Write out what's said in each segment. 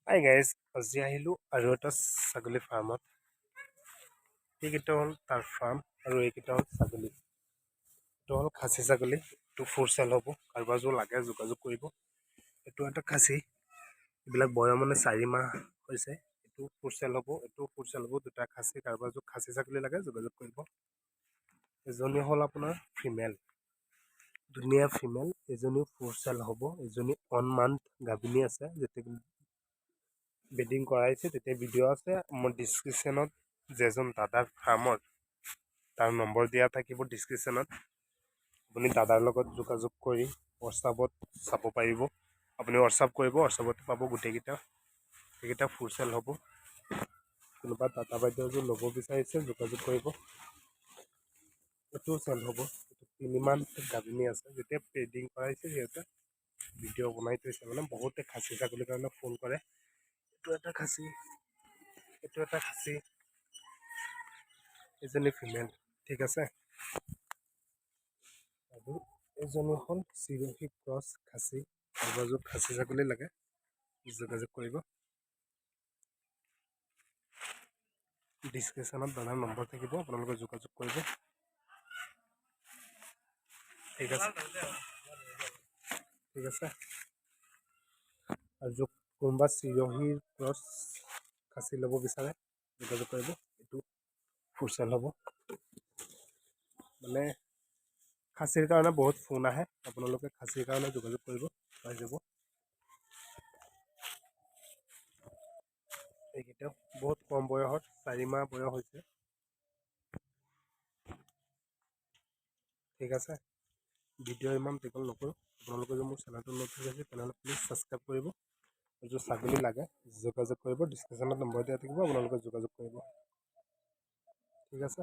Hi guys, আজি আহিলোঁ আৰু এটা ছাগলী ফাৰ্মত। এইকেইটা হ'ল তাৰ ফাৰ্ম আৰু এইকেইটা হ'ল ছাগলী। এইটো হ'ল খাচী ছাগলী, এইটো ফ'ৰ চেল হ'ব। কাৰোবাৰ যোৰ লাগে যোগাযোগ কৰিব। এইটো এটা খাচী, এইবিলাক বয়স মানে 4 মাহ হৈছে। এইটো ফ'ৰ চেল হ'ব, এইটো ফ'ৰ চেল হ'ব। দুটা খাচী, কাৰোবাৰ যোৰ খাচী ছাগলী লাগে যোগাযোগ কৰিব। এজনী হ'ল আপোনাৰ ফিমেল, ধুনীয়া ফিমেল। এজনীও ফ'ৰ চেল হ'ব। এজনী 1 মান্থ গাভিনী আছে, যেতিয়া বেডিং কৰাইছে তেতিয়া ভিডিঅ' আছে। মোৰ ডিছক্ৰিপশ্যনত যেজন দাদাৰ ফাৰ্মৰ তাৰ নম্বৰ দিয়া থাকিব ডিছক্ৰিপশ্যনত। আপুনি দাদাৰ লগত যোগাযোগ কৰি হোৱাটছআপত চাব পাৰিব। আপুনি হোৱাটছআপ কৰিব, হোৱাটছআপত পাব গোটেইকেইটা। সেইকেইটা ফুল চেল হ'ব। কোনোবা দাদা বাইদেউ যদি ল'ব বিচাৰিছে যোগাযোগ কৰিব। এইটোও চেল হ'ব। এইটো 3 মান্থ গাভিনী আছে, যেতিয়া বেডিং কৰাইছে সিহঁতে ভিডিঅ' বনাই থৈছে। মানে বহুতে খাচী ছাগলীৰ কাৰণে ফোন কৰে। এইটো এটা খাচী, এইটো এটা খাচী, এজনী ফিমেল, ঠিক আছে। আৰু এজনী হ'ল চিৰহী ক্ৰছ খাচী। কাৰোবাৰ যোৰ খাচী ছাগলী লাগে যোগাযোগ কৰিব। ডিছক্ৰিপশ্যনত দাদাৰ নম্বৰ থাকিব, আপোনালোকে যোগাযোগ কৰিব, ঠিক আছে। ঠিক আছে। আৰু যোগ কোনোবা চিৰহীৰ ক্ৰছ খাচী ল'ব বিচাৰে যোগাযোগ কৰিব। এইটো ফ'ৰ চেল হ'ব। মানে খাচীৰ কাৰণে বহুত ফোন আহে, আপোনালোকে খাচীৰ কাৰণে যোগাযোগ কৰিব, পাই যাব। এইকেইটাও বহুত কম বয়সত, 4 মাহ বয়স হৈছে, ঠিক আছে। ভিডিঅ' ইমান দীঘল নকৰোঁ। আপোনালোকে যদি মোৰ চেনেলটো নতুন আছে তেনেহ'লে প্লিজ ছাবস্ক্ৰাইব কৰিব। যদি ছাগলী লাগে যোগাযোগ কৰিব, ডিছক্ৰিপশ্যনত নম্বৰ দিয়া থাকিব, আপোনালোকে যোগাযোগ কৰিব, ঠিক আছে।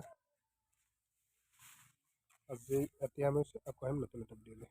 আজি এতিয়া আমি আকৌ আহিম নতুন এটা ভিডিঅ'লৈ।